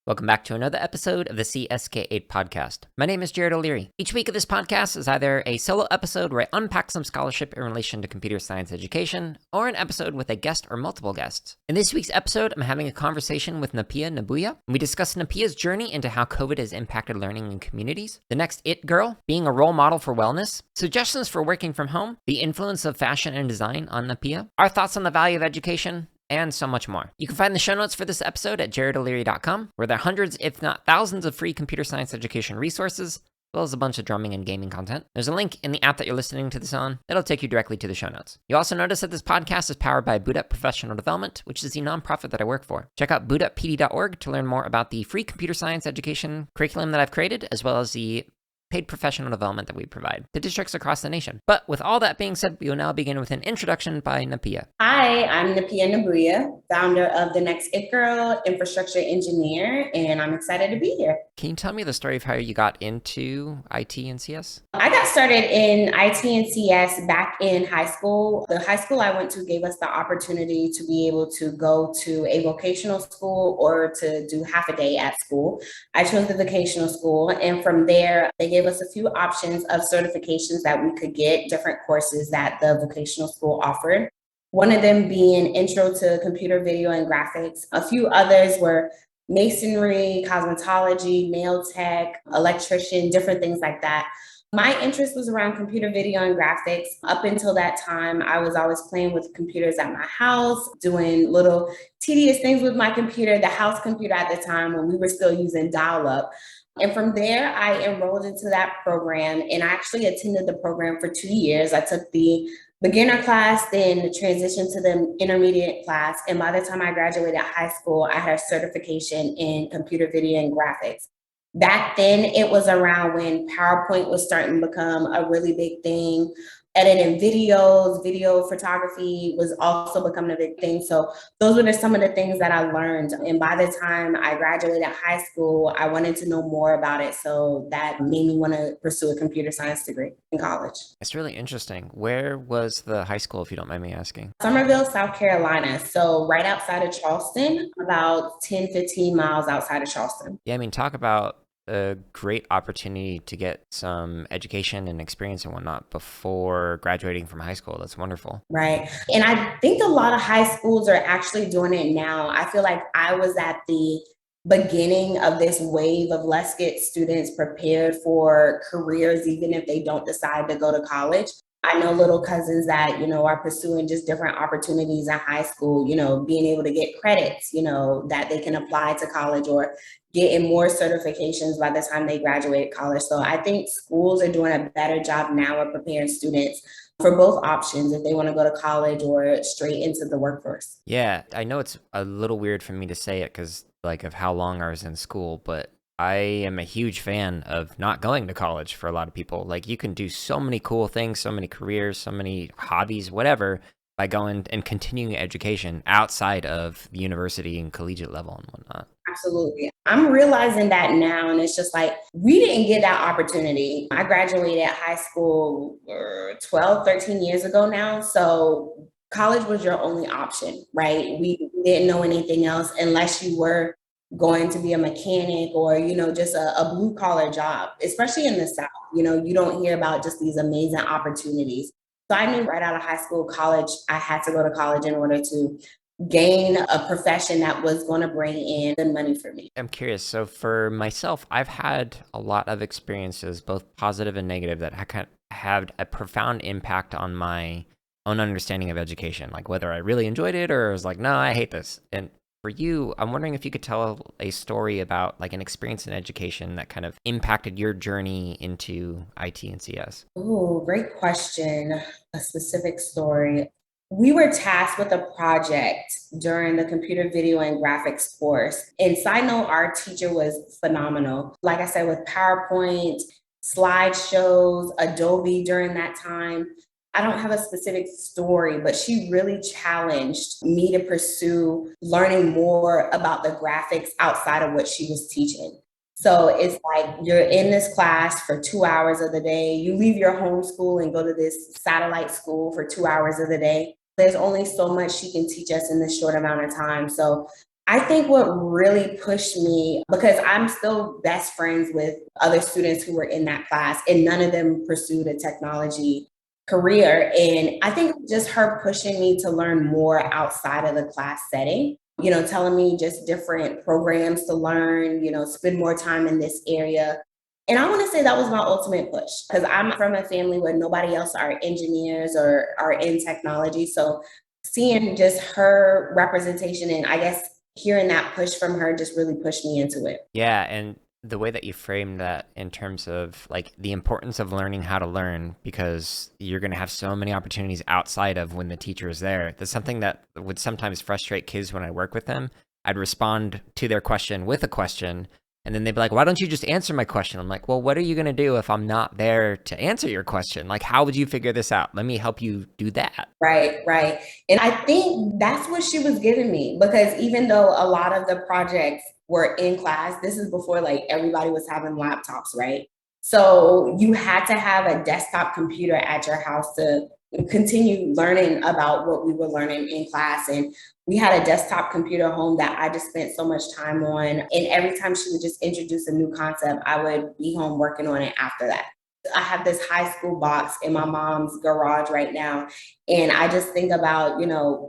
Welcome back to another episode of the CSK8 podcast. My name is Jared O'Leary. Each week of this podcast is either a solo episode where I unpack some scholarship in relation to computer science education, or an episode with a guest or multiple guests. In this week's episode, I'm having a conversation with Napiya Nubuya. We discuss Napiya's journey into how COVID has impacted learning in communities, the next it girl, being a role model for wellness, suggestions for working from home, the influence of fashion and design on Napiya, our thoughts on the value of education, and so much more. You can find the show notes for this episode at jaredoleary.com, where there are hundreds, if not thousands, of free computer science education resources, as well as a bunch of drumming and gaming content. There's a link in the app that you're listening to this on that'll take you directly to the show notes. You'll also notice that this podcast is powered by Boot Up Professional Development, which is the nonprofit that I work for. Check out bootuppd.org to learn more about the free computer science education curriculum that I've created, as well as the paid professional development that we provide to districts across the nation. But with all that being said, we will now begin with an introduction by Napiya. Hi, I'm Napiya Nubuya, founder of The Next It Girl, infrastructure engineer, and I'm excited to be here. Can you tell me the story of how you got into IT and CS? I got started in IT and CS back in high school. The high school I went to gave us the opportunity to be able to go to a vocational school or to do half a day at school. I chose the vocational school, and from there, they gave us a few options of certifications that we could get, different courses that the vocational school offered. One of them being Intro to Computer Video and Graphics. A few others were masonry, cosmetology, nail tech, electrician, different things like that. My interest was around computer video and graphics. Up until that time, I was always playing with computers at my house, doing little tedious things with my computer, the house computer at the time when we were still using dial-up. And from there, I enrolled into that program, and I actually attended the program for 2 years. I took the beginner class, then transitioned to the intermediate class. And by the time I graduated high school, I had a certification in computer video and graphics. Back then, it was around when PowerPoint was starting to become a really big thing. Editing videos, video photography was also becoming a big thing. So those were some of the things that I learned. And by the time I graduated high school, I wanted to know more about it. So that made me want to pursue a computer science degree in college. It's really interesting. Where was the high school, if you don't mind me asking? Somerville, South Carolina. So right outside of Charleston, about 10, 15 miles outside of Charleston. Yeah, I mean, talk about a great opportunity to get some education and experience and whatnot before graduating from high school. That's wonderful. Right. And I think a lot of high schools are actually doing it now. I feel like I was at the beginning of this wave of let's get students prepared for careers, even if they don't decide to go to college. I know little cousins that, are pursuing just different opportunities in high school, being able to get credits, that they can apply to college or getting more certifications by the time they graduate college. So I think schools are doing a better job now of preparing students for both options if they want to go to college or straight into the workforce. Yeah, I know it's a little weird for me to say it because of how long I was in school, but I am a huge fan of not going to college for a lot of people. You can do so many cool things, so many careers, so many hobbies, whatever, by going and continuing education outside of the university and collegiate level and whatnot. Absolutely. I'm realizing that now, and it's just we didn't get that opportunity. I graduated high school 12, 13 years ago now. So college was your only option, right? We didn't know anything else unless you were going to be a mechanic or, just a blue collar job, especially in the South. You don't hear about just these amazing opportunities. So I knew right out of high school, college, I had to go to college in order to gain a profession that was going to bring in the money for me. I'm curious. So for myself, I've had a lot of experiences, both positive and negative, that had a profound impact on my own understanding of education, whether I really enjoyed it or I was no, I hate this. And for you, I'm wondering if you could tell a story about an experience in education that kind of impacted your journey into IT and CS. Oh, great question. A specific story. We were tasked with a project during the computer video and graphics course. And side note, our teacher was phenomenal. Like I said, with PowerPoint, slideshows, Adobe during that time. I don't have a specific story, but she really challenged me to pursue learning more about the graphics outside of what she was teaching. So it's you're in this class for 2 hours of the day. You leave your home school and go to this satellite school for 2 hours of the day. There's only so much she can teach us in this short amount of time. So I think what really pushed me, because I'm still best friends with other students who were in that class, and none of them pursued a technology career. And I think just her pushing me to learn more outside of the class setting, telling me just different programs to learn, spend more time in this area. And I want to say that was my ultimate push because I'm from a family where nobody else are engineers or are in technology. So seeing just her representation and I guess hearing that push from her just really pushed me into it. Yeah, and the way that you framed that in terms of like the importance of learning how to learn because you're going to have so many opportunities outside of when the teacher is there. That's something that would sometimes frustrate kids when I work with them. I'd respond to their question with a question, and then they'd be like, "Why don't you just answer my question?" I'm like, "Well, what are you going to do if I'm not there to answer your question? Like, how would you figure this out? Let me help you do that." Right, right. And I think that's what she was giving me because even though a lot of the projects were in class, this is before like everybody was having laptops, right? So you had to have a desktop computer at your house to continue learning about what we were learning in class. And we had a desktop computer home that I just spent so much time on. And every time she would just introduce a new concept, I would be home working on it after that. I have this high school box in my mom's garage right now. And I just think about,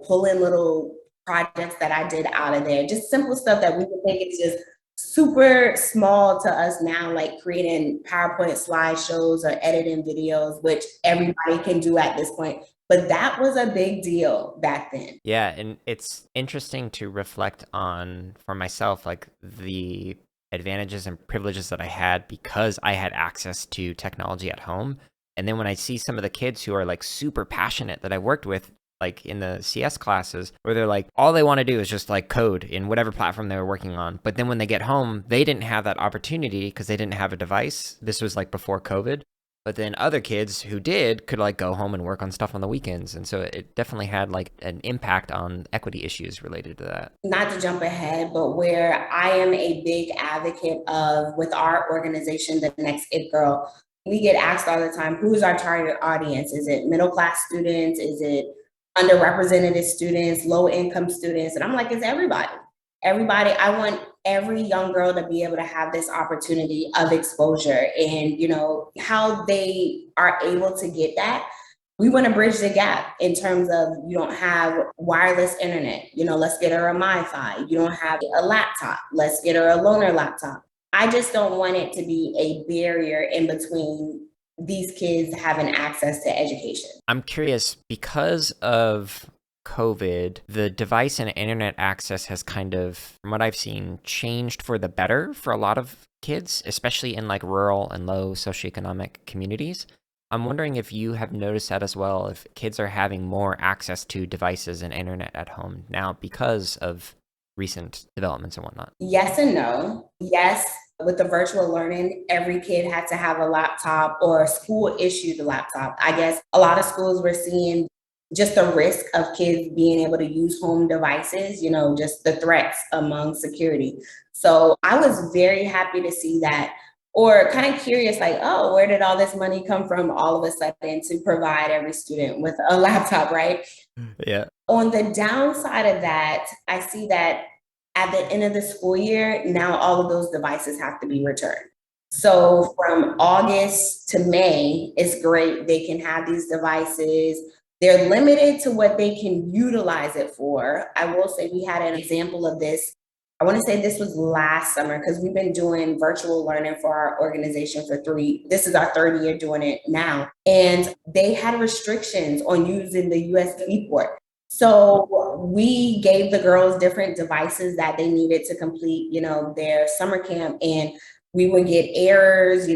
pulling little projects that I did out of there, just simple stuff that we would think is just super small to us now, like creating PowerPoint slideshows or editing videos, which everybody can do at this point. But that was a big deal back then. Yeah, and it's interesting to reflect on for myself, like the advantages and privileges that I had because I had access to technology at home. And then when I see some of the kids who are like super passionate that I worked with, like in the CS classes, where they're like, all they want to do is just like code in whatever platform they were working on. But then when they get home, they didn't have that opportunity because they didn't have a device. This was like before COVID. But then other kids who did could like go home and work on stuff on the weekends. And so it definitely had like an impact on equity issues related to that. Not to jump ahead, but where I am a big advocate of with our organization, the Next It Girl, we get asked all the time, who's our target audience? Is it middle class students? Is it underrepresented students, low income students? And I'm like, it's everybody. Everybody, I want every young girl to be able to have this opportunity of exposure and, how they are able to get that. We want to bridge the gap in terms of you don't have wireless internet, let's get her a MiFi. You don't have a laptop, let's get her a loaner laptop. I just don't want it to be a barrier in between these kids having access to education. I'm curious, because of COVID, the device and internet access has kind of, from what I've seen, changed for the better for a lot of kids, especially in like rural and low socioeconomic communities. I'm wondering if you have noticed that as well, if kids are having more access to devices and internet at home now because of recent developments and whatnot. Yes and no. Yes, with the virtual learning, every kid had to have a laptop or school issued a laptop. I guess a lot of schools were seeing just the risk of kids being able to use home devices, just the threats among security. So I was very happy to see that, or kind of curious, like, oh, where did all this money come from all of a sudden to provide every student with a laptop, right? Yeah. On the downside of that, I see that at the end of the school year, now all of those devices have to be returned. So from August to May, it's great. They can have these devices. They're limited to what they can utilize it for. I will say we had an example of this. I want to say this was last summer because we've been doing virtual learning for our organization for this is our third year doing it now. And they had restrictions on using the USB port. So we gave the girls different devices that they needed to complete, their summer camp. And we would get errors,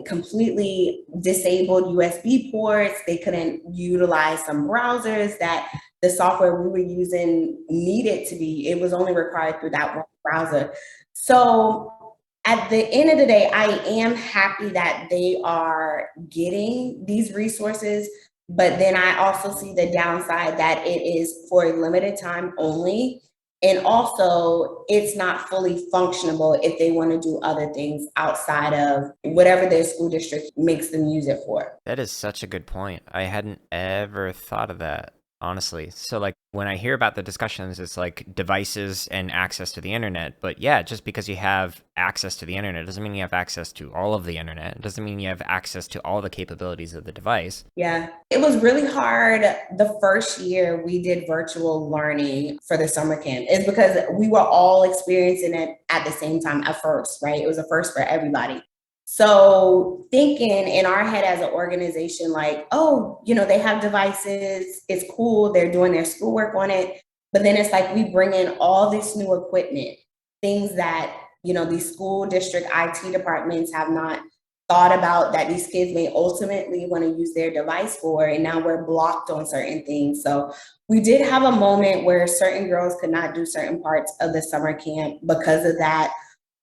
completely disabled USB ports. They couldn't utilize some browsers that the software we were using needed to be, it was only required through that one browser. So at the end of the day, I am happy that they are getting these resources, but then I also see the downside that it is for a limited time only. And also, it's not fully functionable if they want to do other things outside of whatever their school district makes them use it for. That is such a good point. I hadn't ever thought of that. honestly. So like when I hear about the discussions, it's like devices and access to the internet. But yeah, just because you have access to the internet doesn't mean you have access to all of the internet. It doesn't mean you have access to all the capabilities of the device. Yeah, it was really hard the first year we did virtual learning for the summer camp. It's because we were all experiencing it at the same time at first, right? It was a first for everybody. So thinking in our head as an organization, like, oh, they have devices, it's cool, they're doing their schoolwork on it. But then it's like we bring in all this new equipment, things that, these school district IT departments have not thought about that these kids may ultimately want to use their device for, and now we're blocked on certain things. So we did have a moment where certain girls could not do certain parts of the summer camp because of that,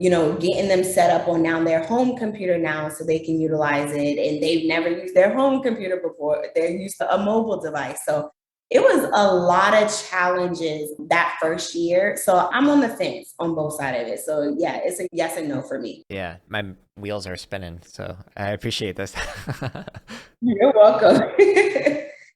getting them set up on now their home computer now so they can utilize it. And they've never used their home computer before. They're used to a mobile device. So it was a lot of challenges that first year. So I'm on the fence on both sides of it. So yeah, it's a yes and no for me. Yeah, my wheels are spinning, so I appreciate this. You're welcome.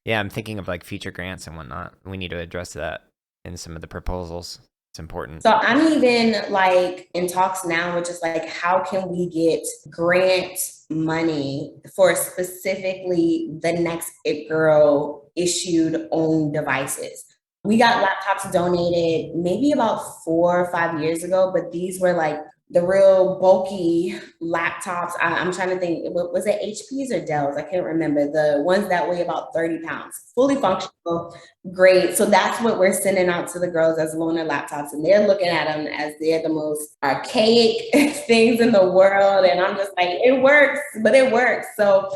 Yeah, I'm thinking of like future grants and whatnot. We need to address that in some of the proposals. It's important. So I'm even like in talks now with just like how can we get grant money for specifically the next It Girl issued own devices. We got laptops donated maybe about 4 or 5 years ago, but these were like the real bulky laptops. I'm trying to think, was it HPs or Dells? I can't remember. The ones that weigh about 30 pounds, fully functional, great. So that's what we're sending out to the girls as loaner laptops. And they're looking at them as they're the most archaic things in the world. And I'm just like, it works, but it works. So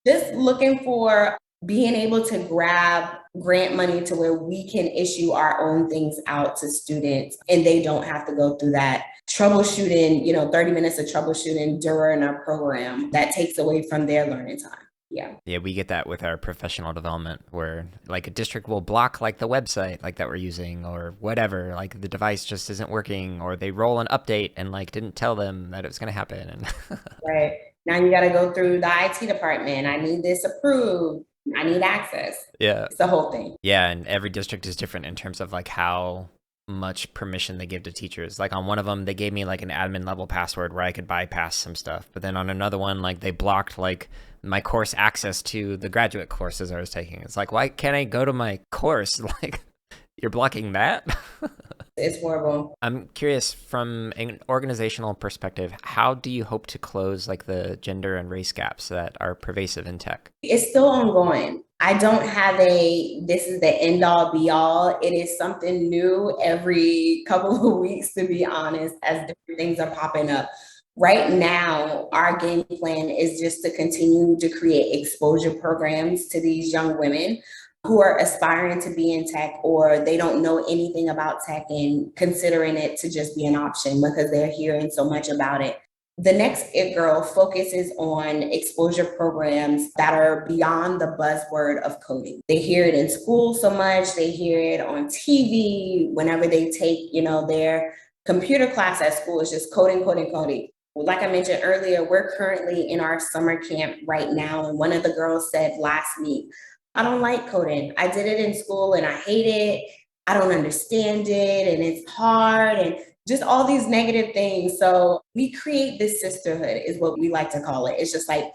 just looking for being able to grab grant money to where we can issue our own things out to students and they don't have to go through that troubleshooting, 30 minutes of troubleshooting during our program that takes away from their learning time. Yeah. Yeah, we get that with our professional development where like a district will block like the website like that we're using or whatever, like the device just isn't working or they roll an update and like didn't tell them that it was going to happen. And Right. Now you got to go through the IT department. I need this approved. I need access. yeah. It's the whole thing. Yeah, and every district is different in terms of like how much permission they give to teachers. Like on one of them, they gave me like an admin level password where I could bypass some stuff. But then on another one, like they blocked like my course access to the graduate courses I was taking. It's like, why can't I go to my course? Like, you're blocking that? It's horrible. I'm curious from an organizational perspective, how do you hope to close like the gender and race gaps that are pervasive in tech? It's still ongoing. I don't have this is the end all be all. It is something new every couple of weeks, to be honest, as different things are popping up. Right now, our game plan is just to continue to create exposure programs to these young women who are aspiring to be in tech or they don't know anything about tech and considering it to just be an option because they're hearing so much about it. The next It Girl focuses on exposure programs that are beyond the buzzword of coding. They hear it in school so much, they hear it on TV whenever they take, their computer class at school. It's just coding, coding, coding. Like I mentioned earlier, we're currently in our summer camp right now. And one of the girls said last week, I don't like coding. I did it in school and I hate it. I don't understand it and it's hard and just all these negative things. So we create this sisterhood is what we like to call it. It's just like,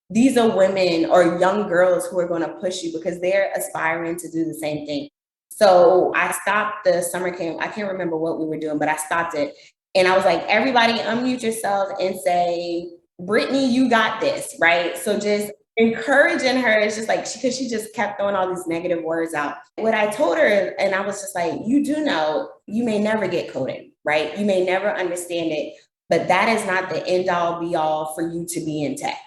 these are women or young girls who are going to push you because they're aspiring to do the same thing. So I stopped the summer camp. I can't remember what we were doing, but I stopped it. And I was like, everybody unmute yourself and say, Brittany, you got this, right? So just encouraging her is just like, because she just kept throwing all these negative words out. What I told her, and I was just like, you do know you may never get coding, right? You may never understand it, but that is not the end all be all for you to be in tech.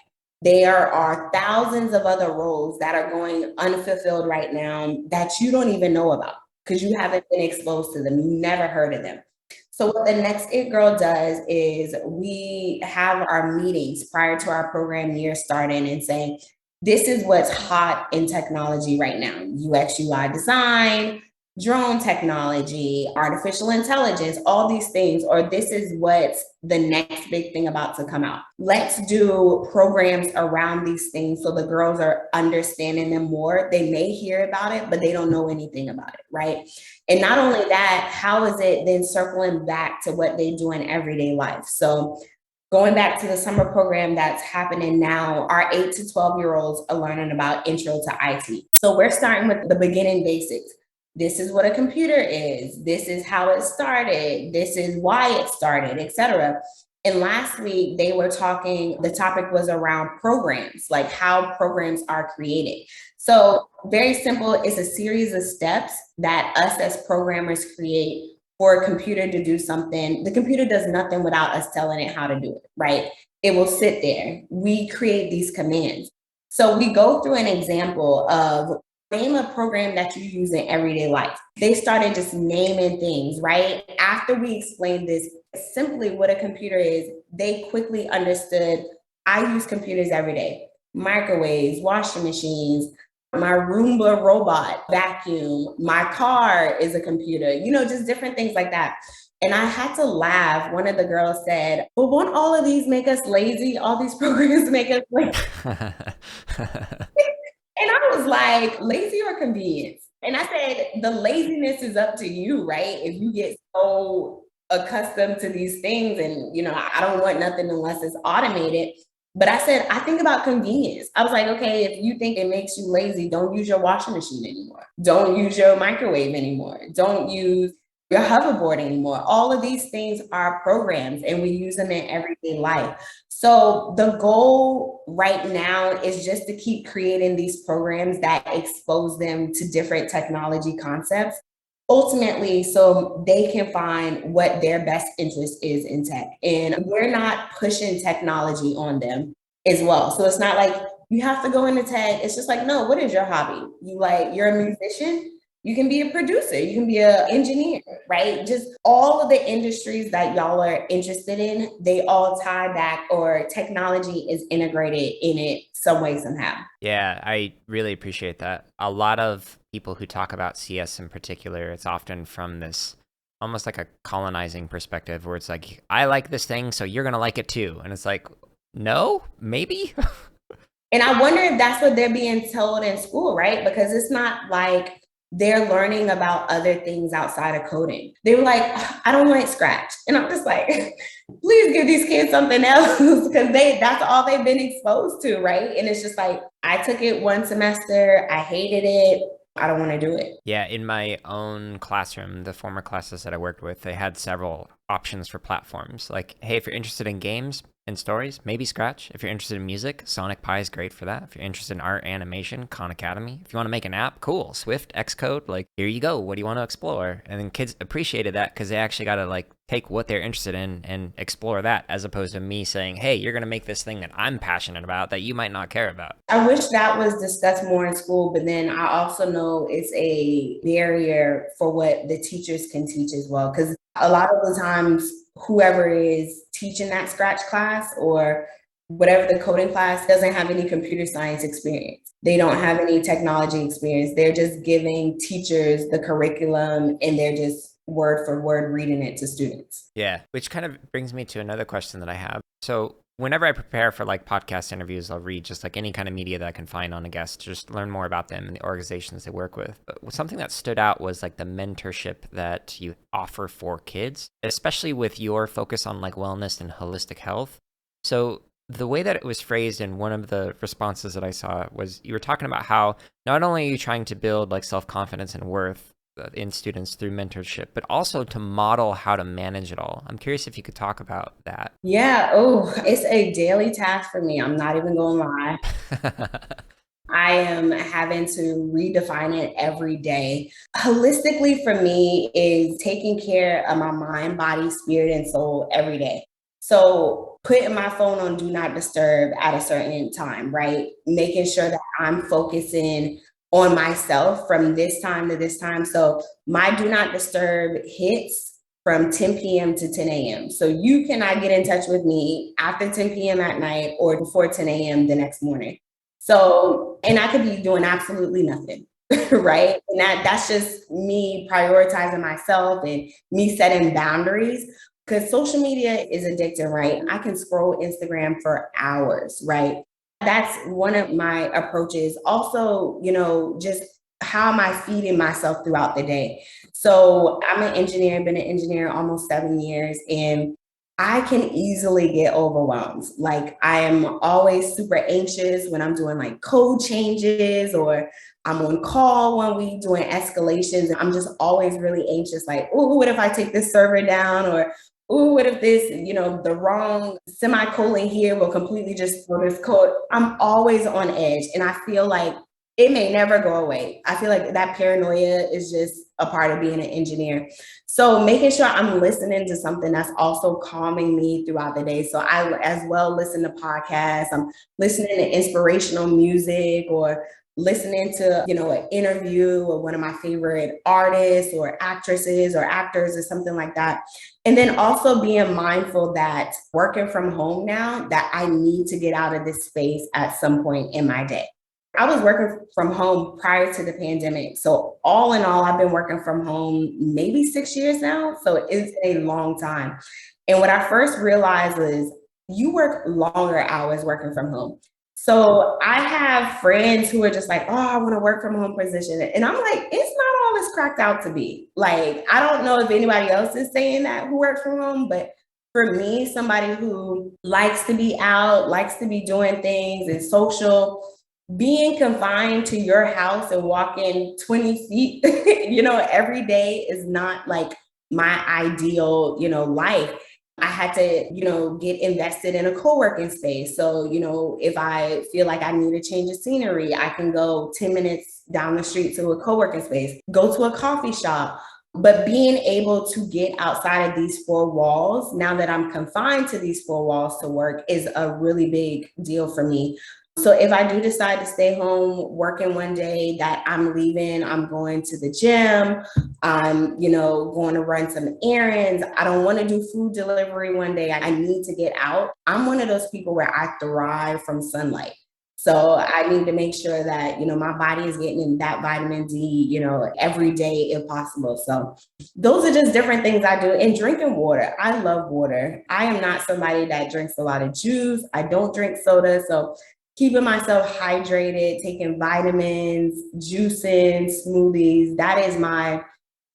There are thousands of other roles that are going unfulfilled right now that you don't even know about because you haven't been exposed to them. You never heard of them. So what the next It Girl does is we have our meetings prior to our program year starting and saying, this is what's hot in technology right now. UX, UI design, drone technology, artificial intelligence, all these things, or this is what's the next big thing about to come out. Let's do programs around these things so the girls are understanding them more. They may hear about it, but they don't know anything about it, right? And not only that, how is it then circling back to what they do in everyday life? So going back to the summer program that's happening now, our 8 to 12-year-olds are learning about intro to IT. So we're starting with the beginning basics. This is what a computer is. This is how it started. This is why it started, etc. And last week they were talking, the topic was around programs, like how programs are created. So very simple, it's a series of steps that us as programmers create for a computer to do something. The computer does nothing without us telling it how to do it, right? It will sit there. We create these commands. So we go through an example of name a program that you use in everyday life. They started just naming things, right? After we explained this, simply what a computer is, they quickly understood I use computers every day. Microwaves, washing machines, my Roomba robot, vacuum, my car is a computer, just different things like that. And I had to laugh. One of the girls said, well, won't all of these make us lazy? All these programs make us lazy. And I was like, lazy or convenience? And I said, the laziness is up to you, right? If you get so accustomed to these things and, I don't want nothing unless it's automated. But I said, I think about convenience. I was like, okay, if you think it makes you lazy, don't use your washing machine anymore. Don't use your microwave anymore. Don't use your hoverboard anymore. All of these things are programs and we use them in everyday life. So the goal right now is just to keep creating these programs that expose them to different technology concepts, ultimately so they can find what their best interest is in tech. And we're not pushing technology on them as well. So it's not like you have to go into tech. It's just like, no, what is your hobby? You're a musician? You can be a producer, you can be an engineer, right? Just all of the industries that y'all are interested in, they all tie back or technology is integrated in it some way, somehow. Yeah, I really appreciate that. A lot of people who talk about CS in particular, it's often from this almost like a colonizing perspective where it's like, I like this thing, so you're going to like it too. And it's like, no, maybe. And I wonder if that's what they're being told in school, right? Because it's not like they're learning about other things outside of coding. They were like, I don't like Scratch. And I'm just like, please give these kids something else because that's all they've been exposed to, right? And it's just like, I took it one semester, I hated it. I don't want to do it. Yeah, in my own classroom, the former classes that I worked with, they had several options for platforms. Like, hey, if you're interested in games and stories, maybe Scratch. If you're interested in music, Sonic Pi is great for that. If you're interested in art, animation, Khan Academy. If you want to make an app, cool. Swift, Xcode, like, here you go. What do you want to explore? And then kids appreciated that because they actually got to like take what they're interested in and explore that, as opposed to me saying, hey, you're going to make this thing that I'm passionate about that you might not care about. I wish that was discussed more in school, but then I also know it's a barrier for what the teachers can teach as well. Because a lot of the times, whoever is teaching that Scratch class or whatever the coding class doesn't have any computer science experience. They don't have any technology experience. They're just giving teachers the curriculum and they're just word for word reading it to students. Yeah, which kind of brings me to another question that I have. So whenever I prepare for like podcast interviews, I'll read just like any kind of media that I can find on a guest, just learn more about them and the organizations they work with. But something that stood out was like the mentorship that you offer for kids, especially with your focus on like wellness and holistic health. So the way that it was phrased in one of the responses that I saw was you were talking about how not only are you trying to build like self-confidence and worth in students through mentorship, but also to model how to manage it all. I'm curious if you could talk about that. Yeah. Oh, it's a daily task for me. I'm not even going to lie. I am having to redefine it every day. Holistically for me is taking care of my mind, body, spirit, and soul every day. So putting my phone on do not disturb at a certain time, right? Making sure that I'm focusing on myself from this time to this time. So my do not disturb hits from 10 p.m. to 10 a.m. So you cannot get in touch with me after 10 p.m. at night or before 10 a.m. the next morning. So, and I could be doing absolutely nothing. right? And that's just me prioritizing myself and me setting boundaries because social media is addicting, right? I can scroll Instagram for hours, right? That's one of my approaches. Also, just how am I feeding myself throughout the day? So I'm an engineer, been an engineer almost 7 years, and I can easily get overwhelmed. Like I am always super anxious when I'm doing like code changes or I'm on call when we doing escalations. I'm just always really anxious, like, oh, what if I take this server down? Or, oh, what if this, the wrong semicolon here will completely just throw this code. I'm always on edge. And I feel like it may never go away. I feel like that paranoia is just a part of being an engineer. So making sure I'm listening to something that's also calming me throughout the day. So I as well listen to podcasts. I'm listening to inspirational music or listening to, an interview of one of my favorite artists or actresses or actors or something like that. And then also being mindful that working from home now, that I need to get out of this space at some point in my day. I was working from home prior to the pandemic. So all in all, I've been working from home maybe 6 years now. So it's a long time. And what I first realized was you work longer hours working from home. So I have friends who are just like, oh, I want to work from home position. And I'm like, it's not all it's cracked out to be. Like, I don't know if anybody else is saying that who works from home, but for me, somebody who likes to be out, likes to be doing things and social, being confined to your house and walking 20 feet, every day is not like my ideal, life. I had to, get invested in a co-working space. So, if I feel like I need a change of scenery, I can go 10 minutes down the street to a co-working space, go to a coffee shop. But being able to get outside of these four walls, now that I'm confined to these four walls to work, is a really big deal for me. So if I do decide to stay home working one day that I'm leaving, I'm going to the gym, I'm, going to run some errands. I don't want to do food delivery one day. I need to get out. I'm one of those people where I thrive from sunlight. So I need to make sure that, my body is getting in that vitamin D, every day if possible. So those are just different things I do. And drinking water. I love water. I am not somebody that drinks a lot of juice. I don't drink soda. So keeping myself hydrated, taking vitamins, juicing, smoothies. That is my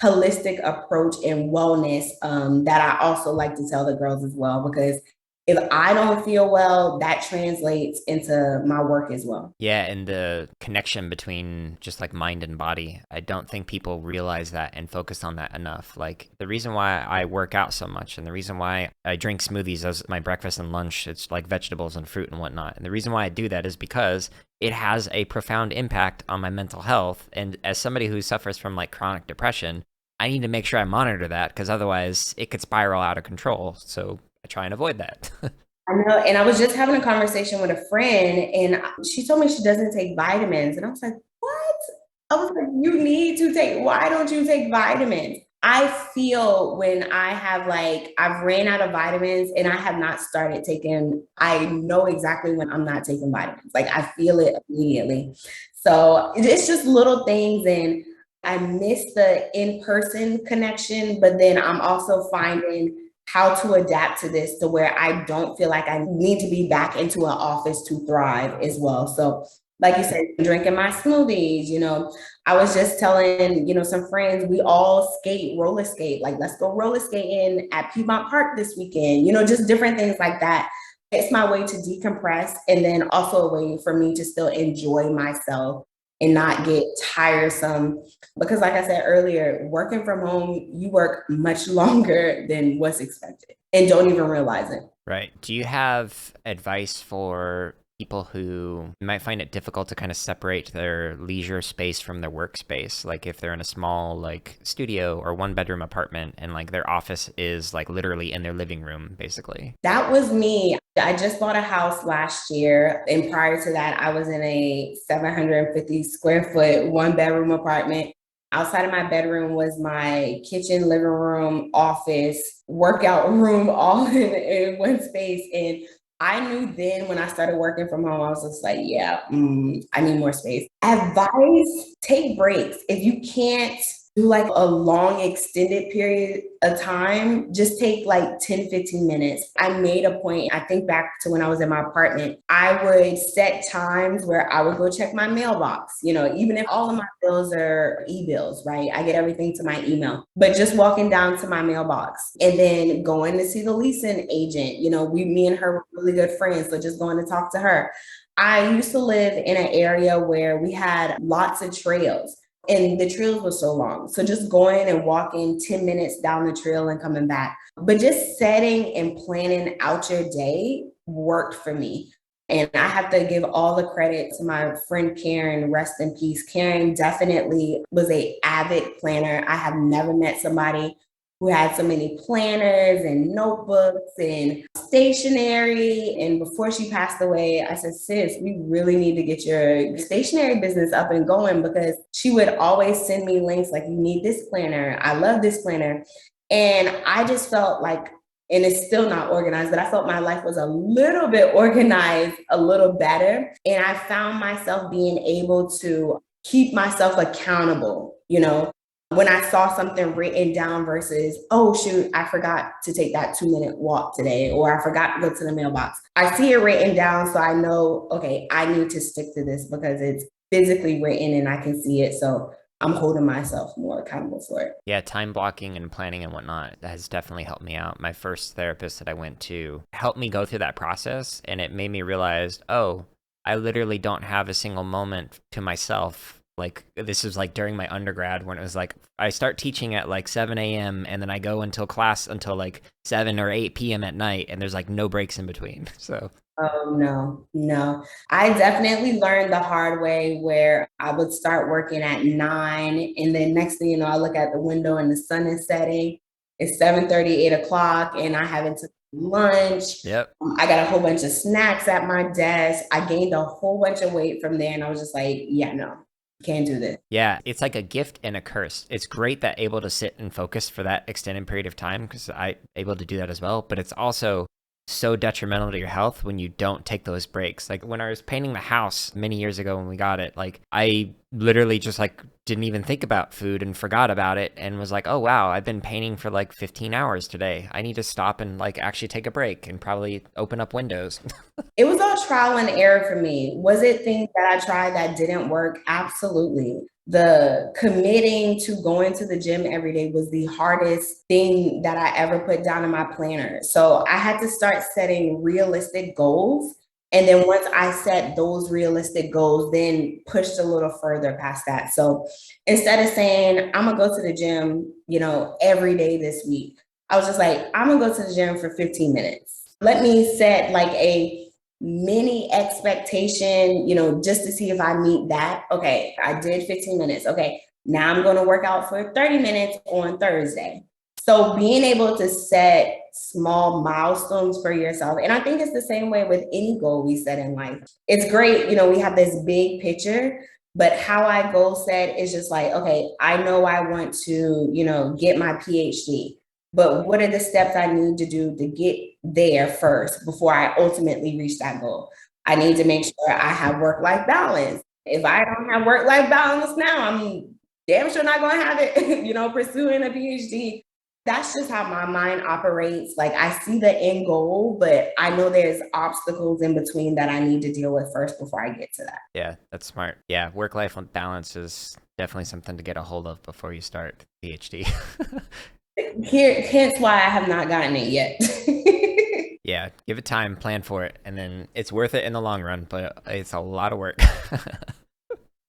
holistic approach in wellness that I also like to tell the girls as well, because if I don't feel well, that translates into my work as well. Yeah, and the connection between just like mind and body. I don't think people realize that and focus on that enough. Like the reason why I work out so much and the reason why I drink smoothies as my breakfast and lunch, it's like vegetables and fruit and whatnot. And the reason why I do that is because it has a profound impact on my mental health. And as somebody who suffers from like chronic depression, I need to make sure I monitor that because otherwise it could spiral out of control. So I try and avoid that. I know. And I was just having a conversation with a friend and she told me she doesn't take vitamins. And I was like, what? I was like, you need to take, why don't you take vitamins? I feel when I have I've ran out of vitamins and I have not started taking, I know exactly when I'm not taking vitamins. Like I feel it immediately. So it's just little things. And I miss the in-person connection, but then I'm also finding how to adapt to this to where I don't feel like I need to be back into an office to thrive as well. So like you said, drinking my smoothies, I was just telling, some friends, we all roller skate, like let's go roller skating at Piedmont Park this weekend, just different things like that. It's my way to decompress and then also a way for me to still enjoy myself and not get tiresome. Because like I said earlier, working from home, you work much longer than what's expected and don't even realize it. Right. Do you have advice for people who might find it difficult to kind of separate their leisure space from their workspace? Like if they're in a small like studio or one bedroom apartment and like their office is like literally in their living room, basically. That was me. I just bought a house last year. And prior to that, I was in a 750 square foot, one bedroom apartment. Outside of my bedroom was my kitchen, living room, office, workout room, all in one space. And I knew then when I started working from home, I was just like, yeah, I need more space. Advice, take breaks. If you can't do like a long extended period of time, just take like 10, 15 minutes. I made a point, I think back to when I was in my apartment, I would set times where I would go check my mailbox, even if all of my bills are e-bills, right? I get everything to my email, but just walking down to my mailbox and then going to see the leasing agent, me and her were really good friends. So just going to talk to her. I used to live in an area where we had lots of trails and the trails were so long. So just going and walking 10 minutes down the trail and coming back, but just setting and planning out your day worked for me. And I have to give all the credit to my friend Karen, rest in peace. Karen definitely was a avid planner. I have never met somebody who had so many planners and notebooks and stationery. And before she passed away, I said, sis, we really need to get your stationery business up and going, because she would always send me links like, you need this planner. I love this planner. And I just felt like, and it's still not organized, but I felt my life was a little bit organized, a little better. And I found myself being able to keep myself accountable, when I saw something written down versus, oh, shoot, I forgot to take that 2-minute walk today, or I forgot to go to the mailbox. I see it written down, so I know, okay, I need to stick to this because it's physically written and I can see it. So I'm holding myself more accountable for it. Yeah, time blocking and planning and whatnot has definitely helped me out. My first therapist that I went to helped me go through that process, and it made me realize, oh, I literally don't have a single moment to myself. Like, this was like during my undergrad when it was like, I start teaching at like 7 a.m. and then I go until class until like 7 or 8 p.m. at night, and there's like no breaks in between. So Oh, no. I definitely learned the hard way where I would start working at 9. And then next thing you know, I look at the window and the sun is setting. It's 7:30, 8 o'clock, and I haven't taken lunch. yep. I got a whole bunch of snacks at my desk. I gained a whole bunch of weight from there. And I was just like, yeah, no, can't do this. Yeah, it's like a gift and a curse. It's great that able to sit and focus for that extended period of time, because I able to do that as well, but it's also so detrimental to your health when you don't take those breaks. Like when I was painting the house many years ago when we got it, like I literally just like didn't even think about food and forgot about it and was like, oh wow, I've been painting for like 15 hours today. I need to stop and like actually take a break and probably open up windows. It was all trial and error for me. Was it things that I tried that didn't work? Absolutely. The committing to going to the gym every day was the hardest thing that I ever put down in my planner. So I had to start setting realistic goals. And then once I set those realistic goals, then pushed a little further past that. So instead of saying, I'm gonna go to the gym, every day this week, I was just like, I'm gonna go to the gym for 15 minutes. Let me set like a mini expectation, just to see if I meet that. Okay, I did 15 minutes. Okay, now I'm going to work out for 30 minutes on Thursday. So being able to set small milestones for yourself. And I think it's the same way with any goal we set in life. It's great, we have this big picture, but how I goal set is just like, okay, I know I want to, get my PhD. But what are the steps I need to do to get there first before I ultimately reach that goal? I need to make sure I have work-life balance. If I don't have work-life balance now, I'm damn sure not going to have it, pursuing a PhD. That's just how my mind operates. Like I see the end goal, but I know there's obstacles in between that I need to deal with first before I get to that. Yeah, that's smart. Yeah, work-life balance is definitely something to get a hold of before you start PhD. Hence why I have not gotten it yet. Yeah, give it time, plan for it, and then it's worth it in the long run, but it's a lot of work.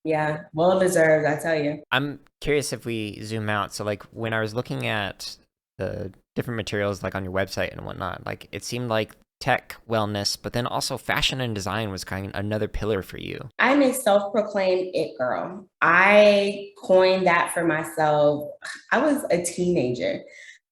Yeah, well deserved, I tell you. I'm curious if we zoom out. So like when I was looking at the different materials like on your website and whatnot, like it seemed like tech, wellness, but then also fashion and design was kind of another pillar for you. I'm a self-proclaimed it girl. I coined that for myself. I was a teenager.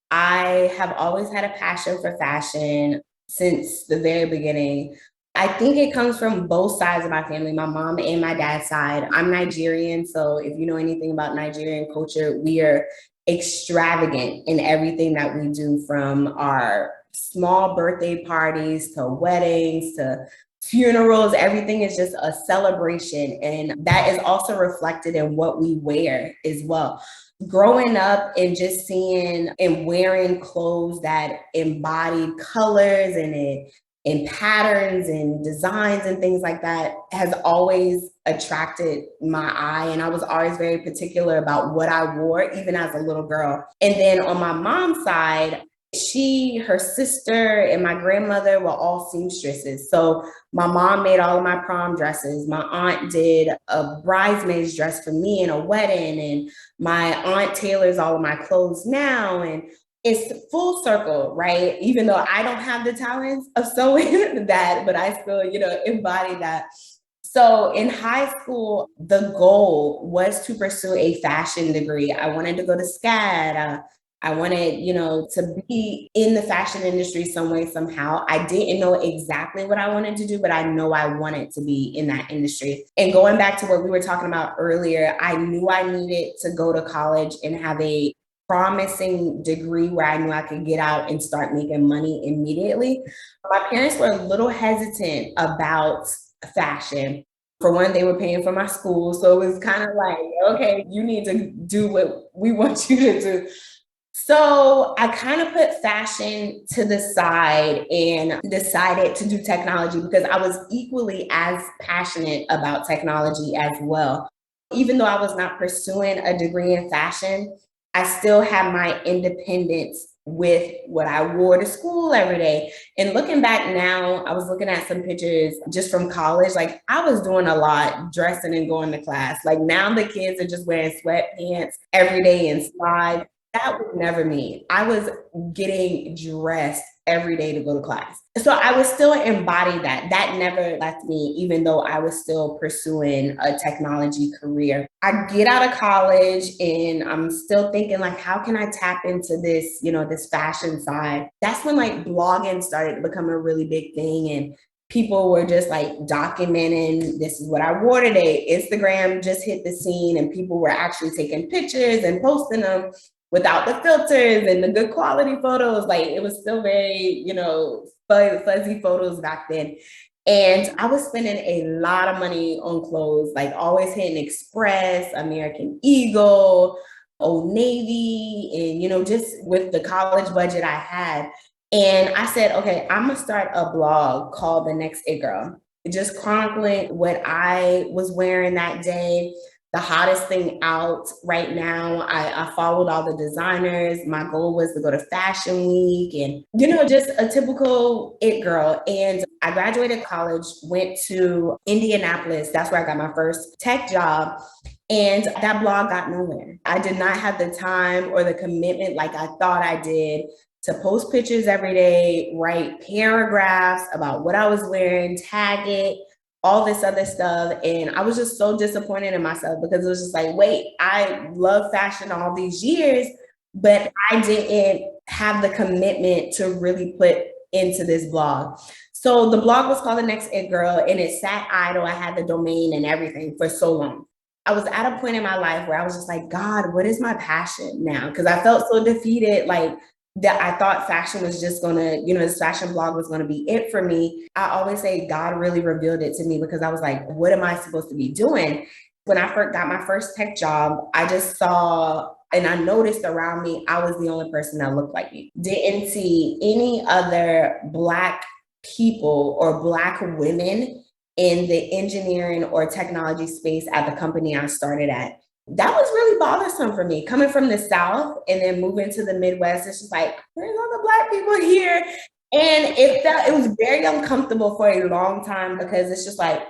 I have always had a passion for fashion since the very beginning. I think it comes from both sides of my family, my mom and my dad's side. I'm Nigerian, so if you know anything about Nigerian culture, we are extravagant in everything that we do, from our small birthday parties to weddings to funerals. Everything is just a celebration. And that is also reflected in what we wear as well. Growing up and just seeing and wearing clothes that embodied colors and patterns and designs and things like that has always attracted my eye. And I was always very particular about what I wore, even as a little girl. And then on my mom's side, her sister, and my grandmother were all seamstresses. So my mom made all of my prom dresses. My aunt did a bridesmaid's dress for me in a wedding, and my aunt tailors all of my clothes now. And it's full circle, right? Even though I don't have the talents of sewing that, but I still, embody that. So in high school, the goal was to pursue a fashion degree. I wanted to go to SCAD. I wanted, to be in the fashion industry some way, somehow. I didn't know exactly what I wanted to do, but I know I wanted to be in that industry. And going back to what we were talking about earlier, I knew I needed to go to college and have a promising degree where I knew I could get out and start making money immediately. My parents were a little hesitant about fashion. For one, they were paying for my school. So it was kind of like, okay, you need to do what we want you to do. So I kind of put fashion to the side and decided to do technology because I was equally as passionate about technology as well. Even though I was not pursuing a degree in fashion, I still had my independence with what I wore to school every day. And looking back now, I was looking at some pictures just from college. Like I was doing a lot dressing and going to class. Like now the kids are just wearing sweatpants every day and slides. That was never me. I was getting dressed every day to go to class. So I was still embody that. That never left me, even though I was still pursuing a technology career. I get out of college and I'm still thinking like, how can I tap into this, this fashion side? That's when like blogging started to become a really big thing. And people were just like documenting, this is what I wore today. Instagram just hit the scene and people were actually taking pictures and posting them without the filters and the good quality photos. Like it was still very, fuzzy photos back then. And I was spending a lot of money on clothes, like always hitting Express, American Eagle, Old Navy, and, just with the college budget I had. And I said, okay, I'm gonna start a blog called The Next It Girl, just chronicling what I was wearing that day, the hottest thing out right now. I followed all the designers. My goal was to go to Fashion Week and, just a typical it girl. And I graduated college, went to Indianapolis. That's where I got my first tech job. And that blog got nowhere. I did not have the time or the commitment like I thought I did to post pictures every day, write paragraphs about what I was wearing, tag it, all this other stuff. And I was just so disappointed in myself because it was just like, wait, I love fashion all these years, but I didn't have the commitment to really put into this blog. So the blog was called The Next It Girl and it sat idle. I had the domain and everything for so long. I was at a point in my life where I was just like, God, what is my passion now? Because I felt so defeated, like that I thought fashion was just gonna, this fashion blog was gonna be it for me. I always say God really revealed it to me because I was like, what am I supposed to be doing? When I first got my first tech job, I just saw and I noticed around me, I was the only person that looked like me. Didn't see any other Black people or Black women in the engineering or technology space at the company I started at. That was really bothersome for me coming from the South and then moving to the Midwest. It's just like, there's all the Black people here. And it was very uncomfortable for a long time because it's just like,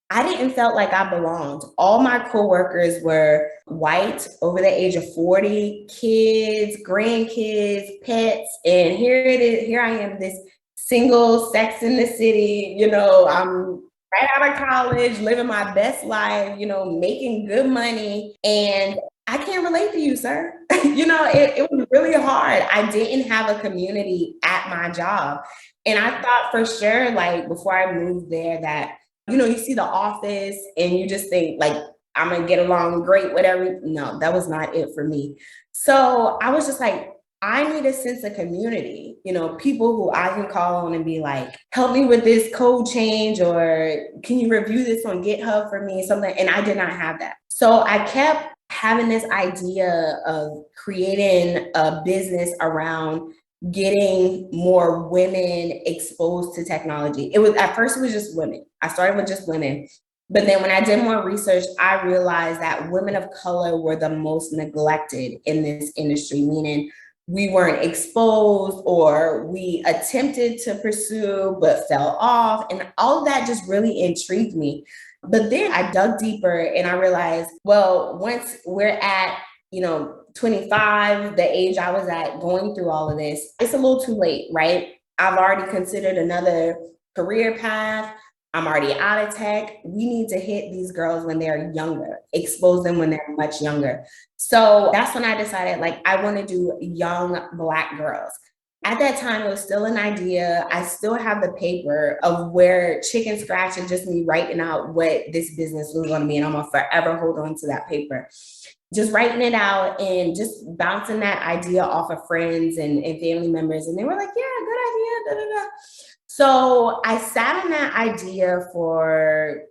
I didn't felt like I belonged. All my coworkers were white, over the age of 40, kids, grandkids, pets. And here it is, here I am, this single Sex in the City, I'm right out of college, living my best life, making good money. And I can't relate to you, sir. It was really hard. I didn't have a community at my job. And I thought for sure, like before I moved there that, you see The Office and you just think like, I'm going to get along great, whatever. No, that was not it for me. So I was just like, I need a sense of community, people who I can call on and be like, help me with this code change, or can you review this on GitHub for me, something. And I did not have that. So I kept having this idea of creating a business around getting more women exposed to technology. At first it was just women. I started with just women. But then when I did more research, I realized that women of color were the most neglected in this industry, meaning we weren't exposed, or we attempted to pursue but fell off. And all of that just really intrigued me. But then I dug deeper and I realized, well, once we're at, 25, the age I was at going through all of this, it's a little too late, right? I've already considered another career path. I'm already out of tech. We need to hit these girls when they're younger, expose them when they're much younger. So that's when I decided, like, I want to do young Black girls. At that time, it was still an idea. I still have the paper of where chicken scratch and just me writing out what this business was going to be. And I'm going to forever hold on to that paper. Just writing it out and just bouncing that idea off of friends and family members. And they were like, yeah, good idea, da, da, da. So I sat on that idea for,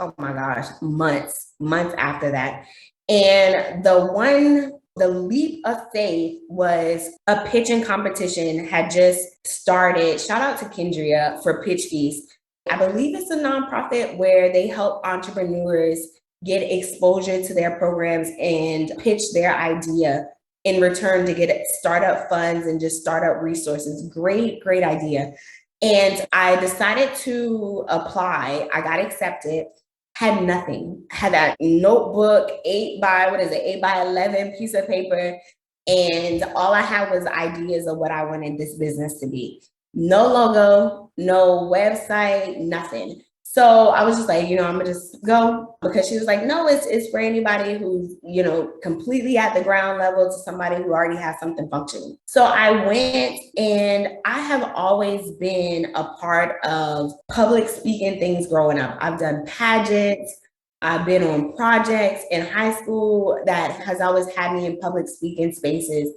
oh my gosh, months after that. And the leap of faith was a pitching competition had just started. Shout out to Kendria for Pitch Feast. I believe it's a nonprofit where they help entrepreneurs get exposure to their programs and pitch their idea in return to get startup funds and just startup resources. Great idea. And I decided to apply. I got accepted, had nothing, had that notebook, 8 by 11 piece of paper. And all I had was ideas of what I wanted this business to be. No logo, no website, nothing. So I was just like, I'm gonna just go, because she was like, no, it's for anybody who's, completely at the ground level to somebody who already has something functioning. So I went, and I have always been a part of public speaking things growing up. I've done pageants. I've been on projects in high school that has always had me in public speaking spaces.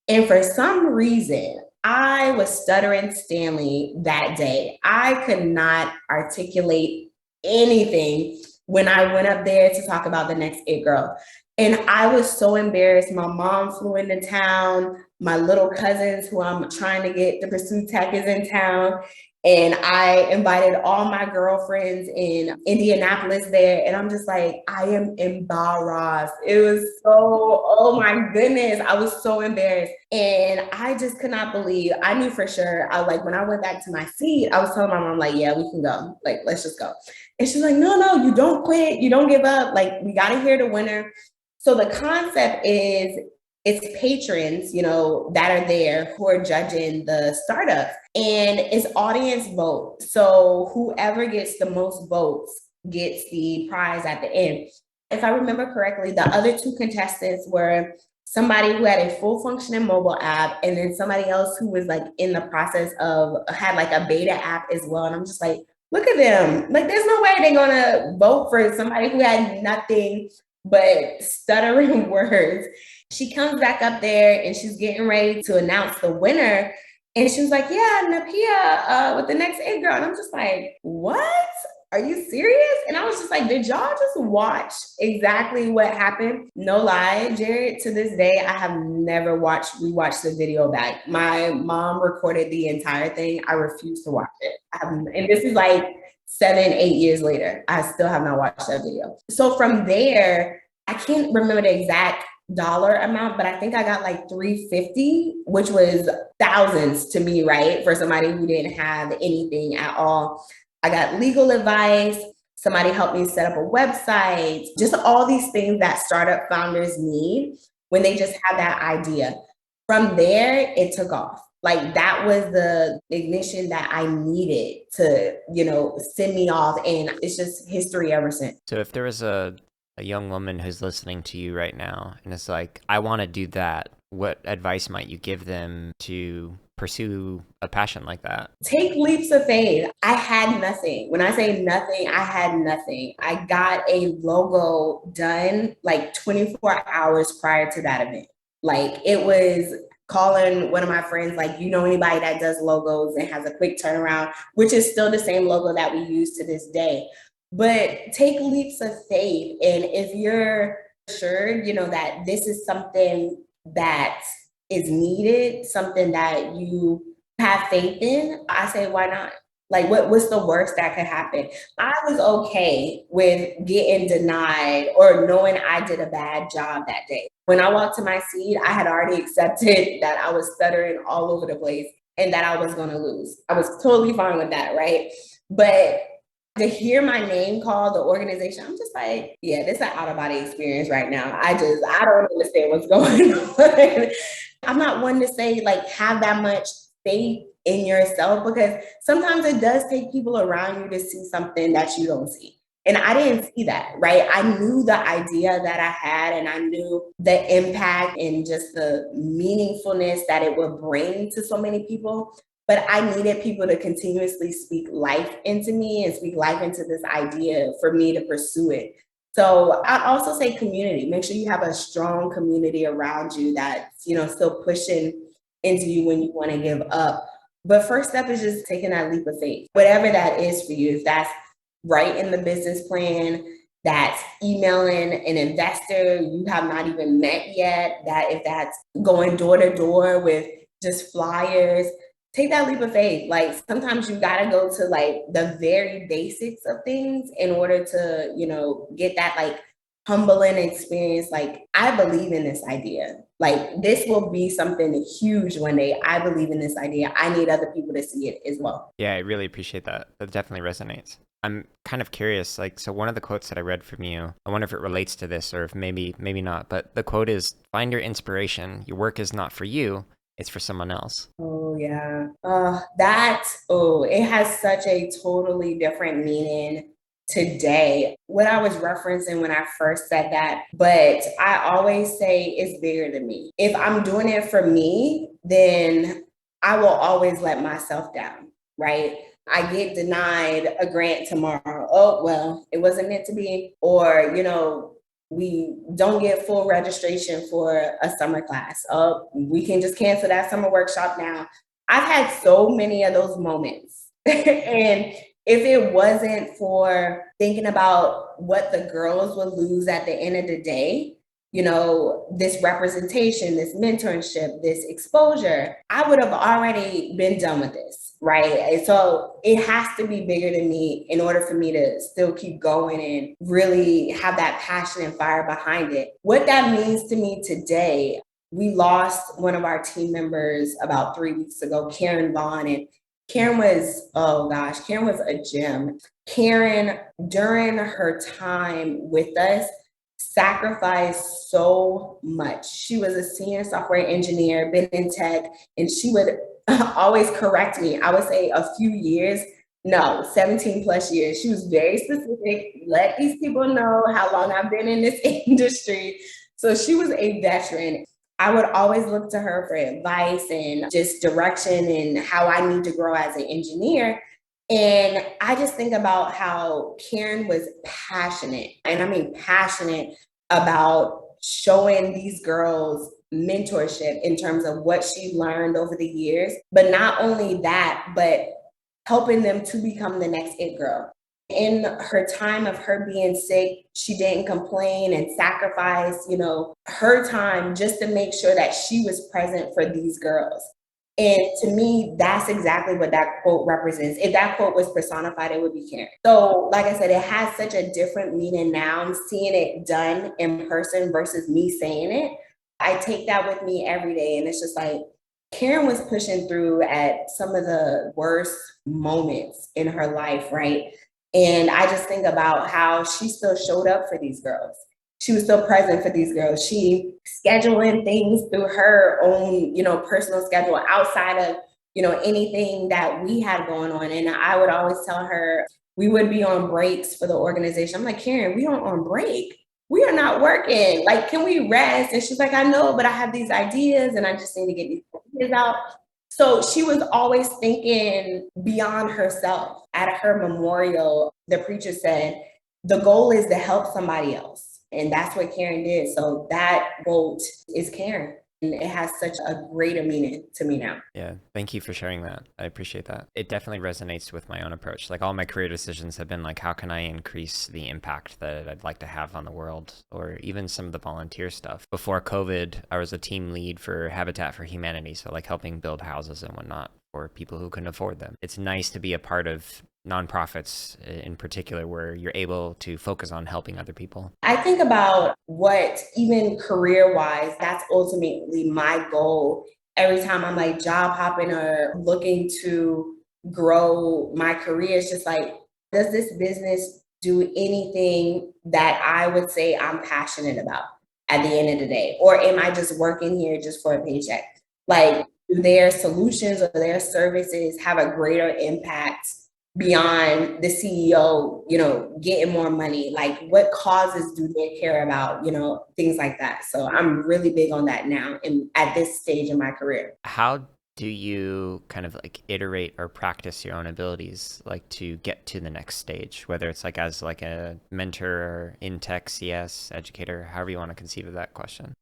And for some reason, I was stuttering Stanley that day. I could not articulate anything when I went up there to talk about the next It Girl. And I was so embarrassed. My mom flew into town. My little cousins, who I'm trying to get to pursue tech, is in town. And I invited all my girlfriends in Indianapolis there. And I'm just like, I am embarrassed. It was oh my goodness. I was so embarrassed. And I just could not believe, I knew for sure. When I went back to my seat, I was telling my mom, like, yeah, we can go. Like, let's just go. And she's like, no, you don't quit. You don't give up. Like, we got to hear the winner. So the concept is, it's patrons, that are there who are judging the startups, and it's audience vote. So whoever gets the most votes gets the prize at the end. If I remember correctly, the other 2 contestants were somebody who had a full functioning mobile app, and then somebody else who was like in the process of had like a beta app as well. And I'm just like, look at them. Like, there's no way they're gonna vote for somebody who had nothing but stuttering words. She comes back up there and she's getting ready to announce the winner. And she was like, yeah, Napiya with the next It Girl. And I'm just like, what? Are you serious? And I was just like, did y'all just watch exactly what happened? No lie, Jared, to this day, I have never rewatched the video back. My mom recorded the entire thing. I refuse to watch it. And this is like 7-8 years later. I still have not watched that video. So from there, I can't remember the exact dollar amount, but I think I got like $350, which was thousands to me, right? For somebody who didn't have anything at all. I got legal advice. Somebody helped me set up a website, just all these things that startup founders need when they just have that idea. From there, it took off. Like, that was the ignition that I needed to, send me off. And it's just history ever since. So if there was a young woman who's listening to you right now and it's like, I want to do that, what advice might you give them to pursue a passion like that? Take leaps of faith. I had nothing. When I say nothing, I had nothing. I got a logo done like 24 hours prior to that event. Like, it was calling one of my friends, like, you know, anybody that does logos and has a quick turnaround, which is still the same logo that we use to this day. But take leaps of faith. And if you're sure, you know, that this is something that is needed, something that you have faith in, I say, why not? Like, what's the worst that could happen? I was okay with getting denied or knowing I did a bad job that day. When I walked to my seat, I had already accepted that I was stuttering all over the place and that I was going to lose. I was totally fine with that, right? But to hear my name called, the organization, I'm just like, yeah, this is an out of body experience right now. I don't understand what's going on. I'm not one to say, like, have that much faith in yourself, because sometimes it does take people around you to see something that you don't see. And I didn't see that, right? I knew the idea that I had, and I knew the impact and just the meaningfulness that it would bring to so many people. But I needed people to continuously speak life into me and speak life into this idea for me to pursue it. So I'd also say community. Make sure you have a strong community around you that's, you know, still pushing into you when you want to give up. But first step is just taking that leap of faith, whatever that is for you. If that's writing the business plan, that's emailing an investor you have not even met yet, that if that's going door to door with just flyers, take that leap of faith. Like, sometimes you got to go to like the very basics of things in order to, you know, get that like humbling experience. Like, I believe in this idea. Like, this will be something huge one day. I believe in this idea. I need other people to see it as well. Yeah, I really appreciate that. That definitely resonates. I'm kind of curious, like, so one of the quotes that I read from you, I wonder if it relates to this or if maybe not, but the quote is, find your inspiration. Your work is not for you, it's for someone else. Oh, yeah. It has such a totally different meaning today. What I was referencing when I first said that, but I always say it's bigger than me. If I'm doing it for me, then I will always let myself down, right? I get denied a grant tomorrow. Oh, well, it wasn't meant to be. Or, you know, we don't get full registration for a summer class. Oh, we can just cancel that summer workshop now. I've had so many of those moments. And if it wasn't for thinking about what the girls would lose at the end of the day, you know, this representation, this mentorship, this exposure, I would have already been done with this, right? And so it has to be bigger than me in order for me to still keep going and really have that passion and fire behind it. What that means to me today, we lost one of our team members about 3 weeks ago, Karen Vaughn, and Karen was, oh gosh, Karen was a gem. Karen, during her time with us, sacrificed so much. She was a senior software engineer, been in tech, and she would always correct me. I would say a few years, no, 17 plus years. She was very specific. Let these people know how long I've been in this industry. So she was a veteran. I would always look to her for advice and just direction and how I need to grow as an engineer. And I just think about how Karen was passionate, and I mean passionate, about showing these girls mentorship in terms of what she learned over the years. But not only that, but helping them to become the next it girl. In her time of her being sick, she didn't complain and sacrifice, you know, her time just to make sure that she was present for these girls. And to me, that's exactly what that quote represents. If that quote was personified, it would be Karen. So, like I said, it has such a different meaning now. I'm seeing it done in person versus me saying it. I take that with me every day. And it's just like, Karen was pushing through at some of the worst moments in her life, right? And I just think about how she still showed up for these girls. She was still present for these girls. She scheduling things through her own, you know, personal schedule outside of, you know, anything that we had going on. And I would always tell her, we would be on breaks for the organization. I'm like, Karen, we aren't on break. We are not working. Like, can we rest? And she's like, I know, but I have these ideas and I just need to get these ideas out. So she was always thinking beyond herself. At her memorial, the preacher said, the goal is to help somebody else. And that's what Karen did. So that quote is Karen. it has such a greater meaning to me now. Yeah, thank you for sharing that. I appreciate that. It definitely resonates with my own approach. Like all my career decisions have been like, how can I increase the impact that I'd like to have on the world, or even some of the volunteer stuff. Before COVID, I was a team lead for Habitat for Humanity, so like helping build houses and whatnot for people who couldn't afford them. It's nice to be a part of nonprofits in particular, where you're able to focus on helping other people. I think about what, even career wise, that's ultimately my goal. Every time I'm like job hopping or looking to grow my career, it's just like, does this business do anything that I would say I'm passionate about at the end of the day? Or am I just working here just for a paycheck? Like, do their solutions or their services have a greater impact beyond the CEO, getting more money? Like, what causes do they care about, things like that. So I'm really big on that now and at this stage in my career. How do you kind of like iterate or practice your own abilities, like to get to the next stage, whether it's like as like a mentor or in tech CS educator, however you want to conceive of that question?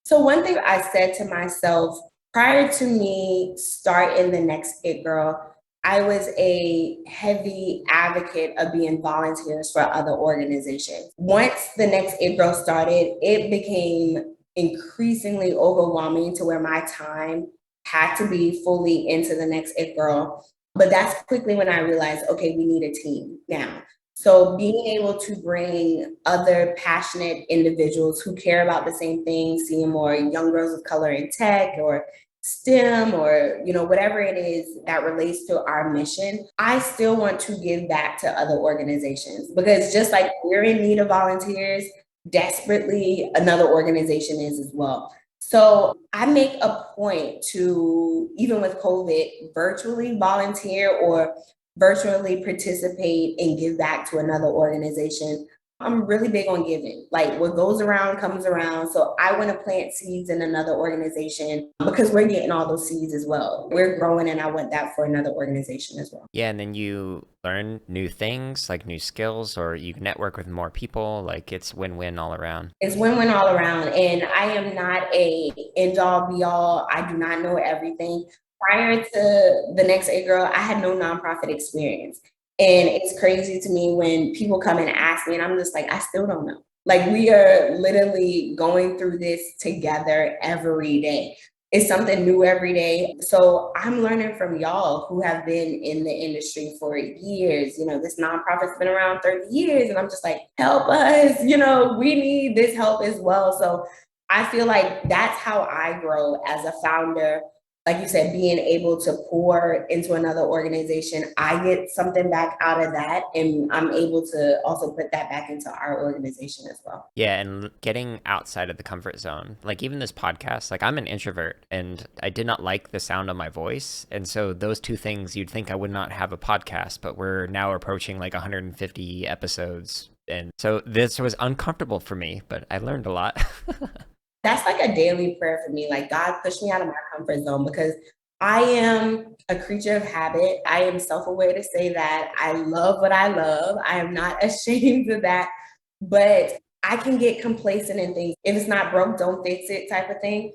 So one thing I said to myself prior to me starting the next It Girl, I was a heavy advocate of being volunteers for other organizations. Once the next It Girl started, it became increasingly overwhelming to where my time had to be fully into the next It Girl. But that's quickly when I realized, okay, we need a team now. So being able to bring other passionate individuals who care about the same things, seeing more young girls of color in tech or STEM or, whatever it is that relates to our mission, I still want to give back to other organizations, because just like we're in need of volunteers, desperately another organization is as well. So I make a point to, even with COVID, virtually volunteer or virtually participate and give back to another organization. I'm really big on giving. Like, what goes around comes around. So I want to plant seeds in another organization because we're getting all those seeds as well. We're growing, and I want that for another organization as well. Yeah, and then you learn new things, like new skills, or you network with more people. Like it's win-win all around. It's win-win all around. And I am not a end all be all. I do not know everything. Prior to the next It Girl, I had no nonprofit experience. And it's crazy to me when people come and ask me, and I'm just like, I still don't know. Like, we are literally going through this together every day. It's something new every day. So I'm learning from y'all who have been in the industry for years. This nonprofit's been around 30 years. And I'm just like, help us, we need this help as well. So I feel like that's how I grow as a founder. Like you said, being able to pour into another organization, I get something back out of that, and I'm able to also put that back into our organization as well. Yeah, and getting outside of the comfort zone. Like even this podcast, like I'm an introvert and I did not like the sound of my voice. And so those two things, you'd think I would not have a podcast, but we're now approaching like 150 episodes. And so this was uncomfortable for me, but I learned a lot. That's like a daily prayer for me. Like, God, push me out of my comfort zone, because I am a creature of habit. I am self-aware to say that I love what I love. I am not ashamed of that, but I can get complacent in things. If it's not broke, don't fix it type of thing.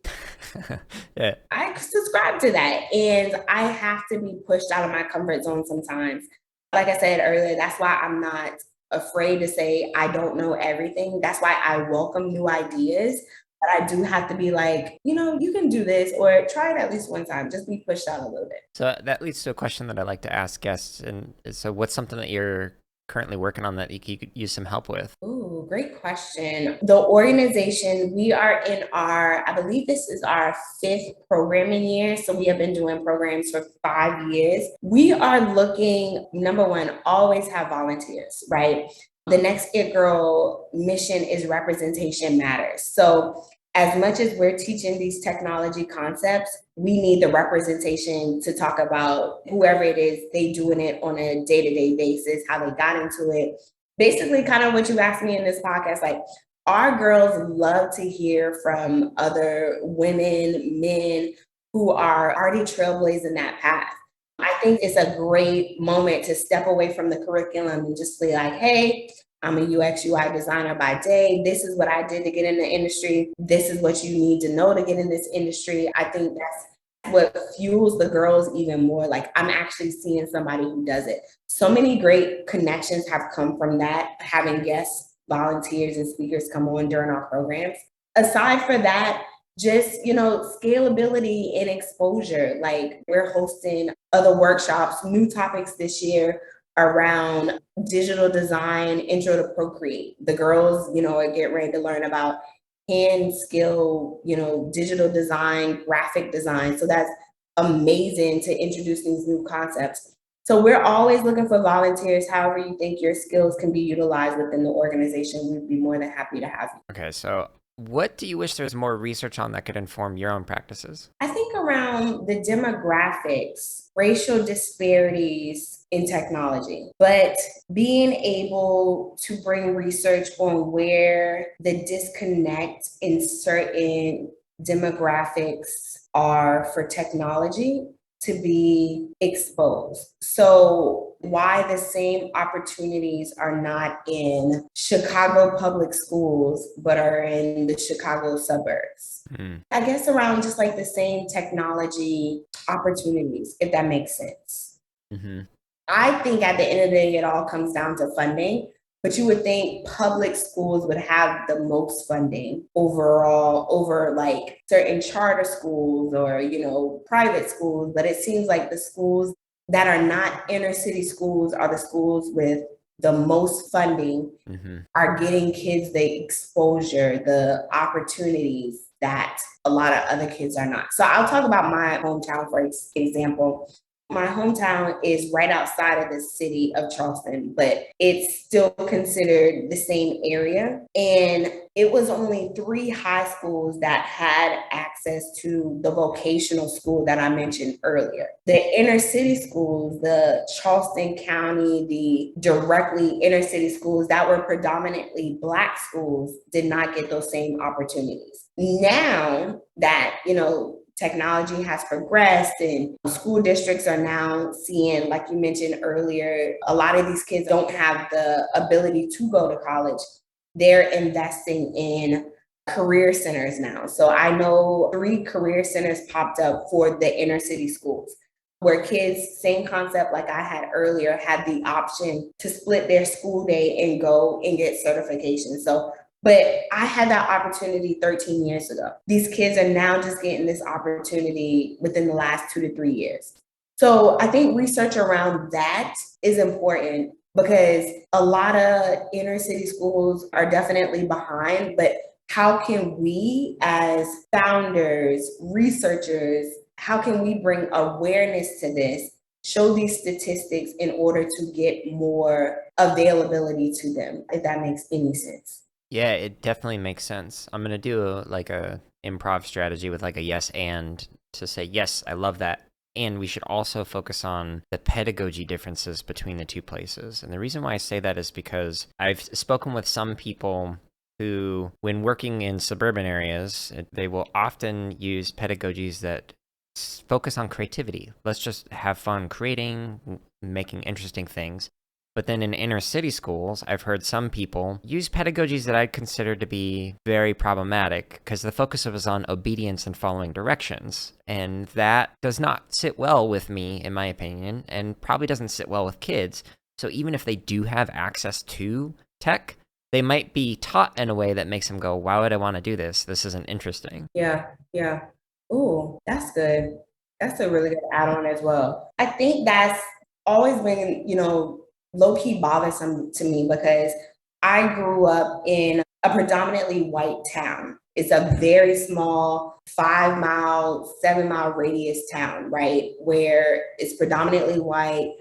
Yeah. I subscribe to that, and I have to be pushed out of my comfort zone sometimes. Like I said earlier, that's why I'm not afraid to say I don't know everything. That's why I welcome new ideas. But I do have to be like, you can do this, or try it at least one time. Just be pushed out a little bit. So that leads to a question that I like to ask guests. And so what's something that you're currently working on that you could use some help with? Ooh, great question. The organization, we are in I believe this is our 5th programming year. So we have been doing programs for 5 years. We are looking, number one, always have volunteers, right? The next It Girl mission is representation matters. So as much as we're teaching these technology concepts, we need the representation to talk about whoever it is, they doing it on a day-to-day basis, how they got into it. Basically, kind of what you asked me in this podcast, like, our girls love to hear from other women, men who are already trailblazing that path. I think it's a great moment to step away from the curriculum and just be like, hey, I'm a UX UI designer by day. This is what I did to get in the industry. This is what you need to know to get in this industry. I think that's what fuels the girls even more. Like, I'm actually seeing somebody who does it. So many great connections have come from that, having guests, volunteers, and speakers come on during our programs. Aside for that, just, scalability and exposure. Like, we're hosting other workshops, new topics this year around digital design, intro to Procreate. The girls, are getting ready to learn about hand skill, digital design, graphic design. So that's amazing to introduce these new concepts. So we're always looking for volunteers. However you think your skills can be utilized within the organization, we'd be more than happy to have you. Okay, so what do you wish there was more research on that could inform your own practices? I think around the demographics, racial disparities in technology, but being able to bring research on where the disconnect in certain demographics are for technology to be exposed. So why the same opportunities are not in Chicago public schools, but are in the Chicago suburbs. I guess around just like the same technology opportunities, if that makes sense. Mm-hmm. I think at the end of the day, it all comes down to funding. But you would think public schools would have the most funding overall over like certain charter schools or, private schools. But it seems like the schools that are not inner city schools are the schools with the most funding, are getting kids the exposure, the opportunities that a lot of other kids are not. So I'll talk about my hometown, for example. My hometown is right outside of the city of Charleston, but it's still considered the same area. And it was only 3 high schools that had access to the vocational school that I mentioned earlier. The inner city schools, the Charleston County, the directly inner city schools that were predominantly Black schools did not get those same opportunities. Now that, technology has progressed and school districts are now seeing, like you mentioned earlier, a lot of these kids don't have the ability to go to college. They're investing in career centers now. So I know 3 career centers popped up for the inner city schools where kids, same concept like I had earlier, had the option to split their school day and go and get certification. But I had that opportunity 13 years ago. These kids are now just getting this opportunity within the last 2 to 3 years. So I think research around that is important because a lot of inner city schools are definitely behind, but how can we as founders, researchers, how can we bring awareness to this, show these statistics in order to get more availability to them, if that makes any sense? Yeah, it definitely makes sense. I'm gonna do a improv strategy with like a yes and to say, yes, I love that. And we should also focus on the pedagogy differences between the two places. And the reason why I say that is because I've spoken with some people who, when working in suburban areas, they will often use pedagogies that focus on creativity. Let's just have fun creating, making interesting things. But then in inner city schools, I've heard some people use pedagogies that I'd consider to be very problematic because the focus was on obedience and following directions. And that does not sit well with me, in my opinion, and probably doesn't sit well with kids. So even if they do have access to tech, they might be taught in a way that makes them go, why would I want to do this? This isn't interesting. Yeah. Ooh, that's good. That's a really good add-on as well. I think that's always been, low-key bothersome to me because I grew up in a predominantly white town. It's a very small 5-mile, 7-mile radius town, right? Where it's predominantly white.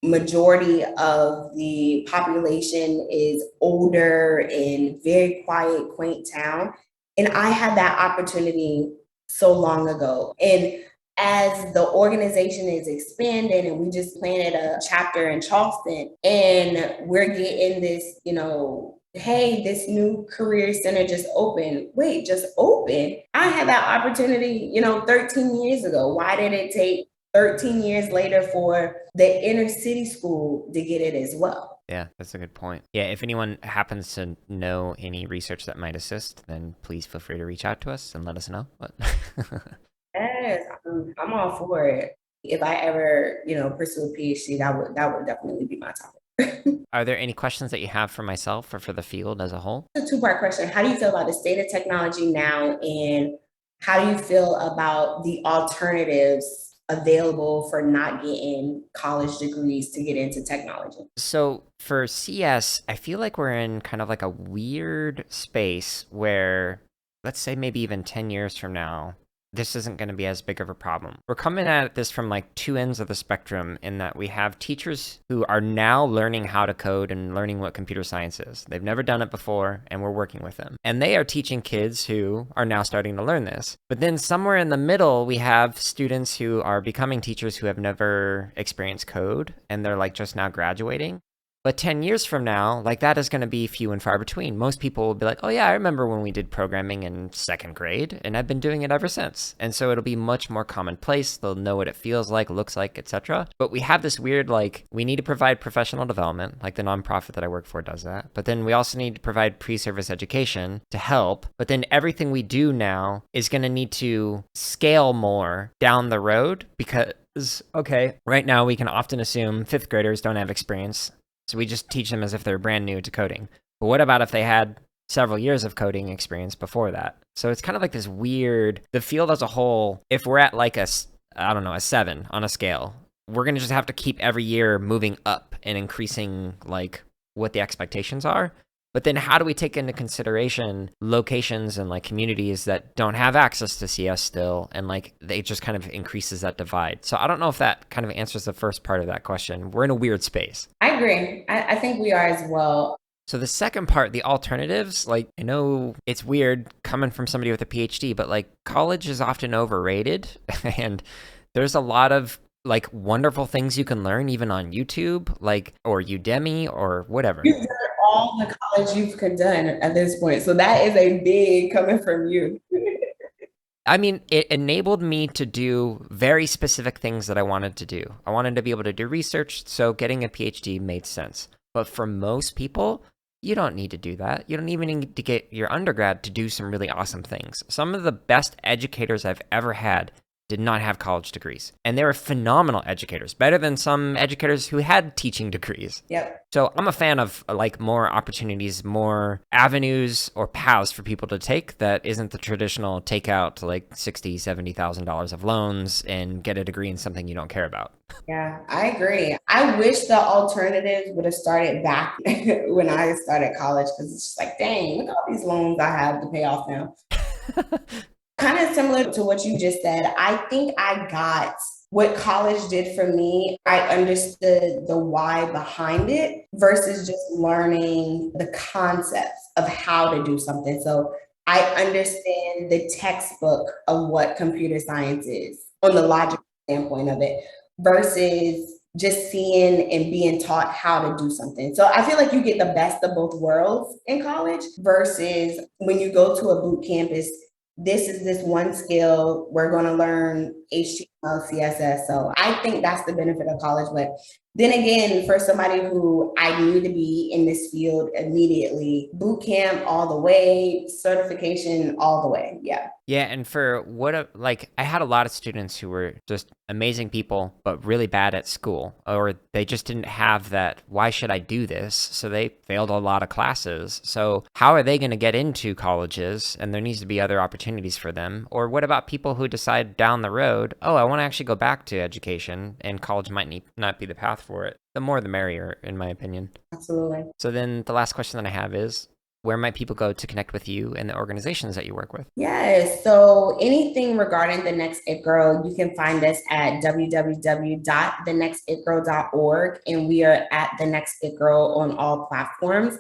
Majority of the population is older and very quiet, quaint town. And I had that opportunity so long ago. And as the organization is expanding and we just planted a chapter in Charleston and we're getting this, hey, this new career center just opened. Wait, just open? I had that opportunity, 13 years ago. Why did it take 13 years later for the inner city school to get it as well? Yeah, that's a good point. Yeah, if anyone happens to know any research that might assist, then please feel free to reach out to us and let us know. But Yes, I'm all for it. If I ever, pursue a PhD, that would definitely be my topic. are there any questions that you have for myself or for the field as a whole? It's a two-part question. How do you feel about the state of technology now, and how do you feel about the alternatives available for not getting college degrees to get into technology? So for CS, I feel like we're in kind of like a weird space where, let's say maybe even 10 years from now, this isn't going to be as big of a problem. We're coming at this from like two ends of the spectrum in that we have teachers who are now learning how to code and learning what computer science is. They've never done it before, and we're working with them. And they are teaching kids who are now starting to learn this. But then somewhere in the middle, we have students who are becoming teachers who have never experienced code, and they're like just now graduating. But 10 years from now, like that is going to be few and far between. Most people will be like, oh yeah, I remember when we did programming in second grade, and I've been doing it ever since. And so it'll be much more commonplace. They'll know what it feels like, looks like, etc. But we have this weird, like, we need to provide professional development, like the nonprofit that I work for does that. But then we also need to provide pre-service education to help. But then everything we do now is going to need to scale more down the road because, okay, right now we can often assume fifth graders don't have experience. So we just teach them as if they're brand new to coding. But what about if they had several years of coding experience before that? So it's kind of like this weird, the field as a whole, if we're at like a 7 on a scale, we're going to just have to keep every year moving up and increasing like what the expectations are. But then how do we take into consideration locations and like communities that don't have access to CS still? And like it just kind of increases that divide. So I don't know if that kind of answers the first part of that question. We're in a weird space. I agree. I think we are as well. So the second part, the alternatives, like I know it's weird coming from somebody with a PhD, but like college is often overrated and there's a lot of like wonderful things you can learn even on YouTube, like or Udemy or whatever. You've done all the college you could done at this point. So that is a big coming from you. I mean, it enabled me to do very specific things that I wanted to do. I wanted to be able to do research, so getting a PhD made sense. But for most people, you don't need to do that. You don't even need to get your undergrad to do some really awesome things. Some of the best educators I've ever had did not have college degrees. And they were phenomenal educators, better than some educators who had teaching degrees. Yep. So I'm a fan of like more opportunities, more avenues or paths for people to take that isn't the traditional take out like $60,000, $70,000 of loans and get a degree in something you don't care about. Yeah, I agree. I wish the alternatives would have started back when I started college, because it's just like, dang, look at all these loans I have to pay off now. Kind of similar to what you just said. I think I got what college did for me. I understood the why behind it versus just learning the concepts of how to do something. So I understand the textbook of what computer science is on the logical standpoint of it versus just seeing and being taught how to do something. So I feel like you get the best of both worlds in college versus when you go to a boot campus. This is this one skill. We're going to learn HTML, CSS. So I think that's the benefit of college. But then again, for somebody who I knew to be in this field immediately, boot camp all the way, certification all the way. Yeah. Yeah, and for like I had a lot of students who were just amazing people, but really bad at school, or they just didn't have that, why should I do this? So they failed a lot of classes. So how are they going to get into colleges? And there needs to be other opportunities for them. Or what about people who decide down the road, oh, I want to actually go back to education, and college might not be the path for it. The more the merrier, in my opinion. Absolutely. So then the last question that I have is, where might people go to connect with you and the organizations that you work with? Yes. So anything regarding The Next It Girl, you can find us at www.thenextitgirl.org. And we are at The Next It Girl on all platforms.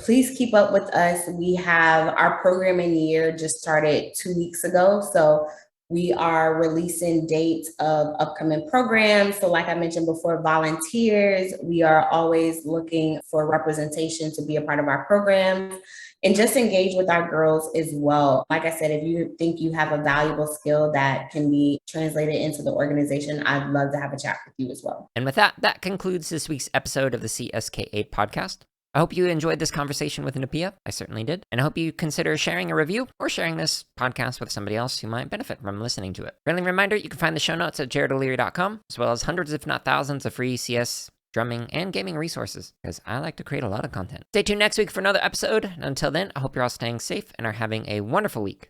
Please keep up with us. We have our programming year just started 2 weeks ago. So We are releasing dates of upcoming programs. So like I mentioned before, volunteers, we are always looking for representation to be a part of our programs and just engage with our girls as well. Like I said, if you think you have a valuable skill that can be translated into the organization, I'd love to have a chat with you as well. And with that, that concludes this week's episode of the CSK8 podcast. I hope you enjoyed this conversation with Napiya. I certainly did. And I hope you consider sharing a review or sharing this podcast with somebody else who might benefit from listening to it. Friendly reminder, you can find the show notes at jaredoleary.com, as well as hundreds, if not thousands, of free CS, drumming, and gaming resources, because I like to create a lot of content. Stay tuned next week for another episode. And until then, I hope you're all staying safe and are having a wonderful week.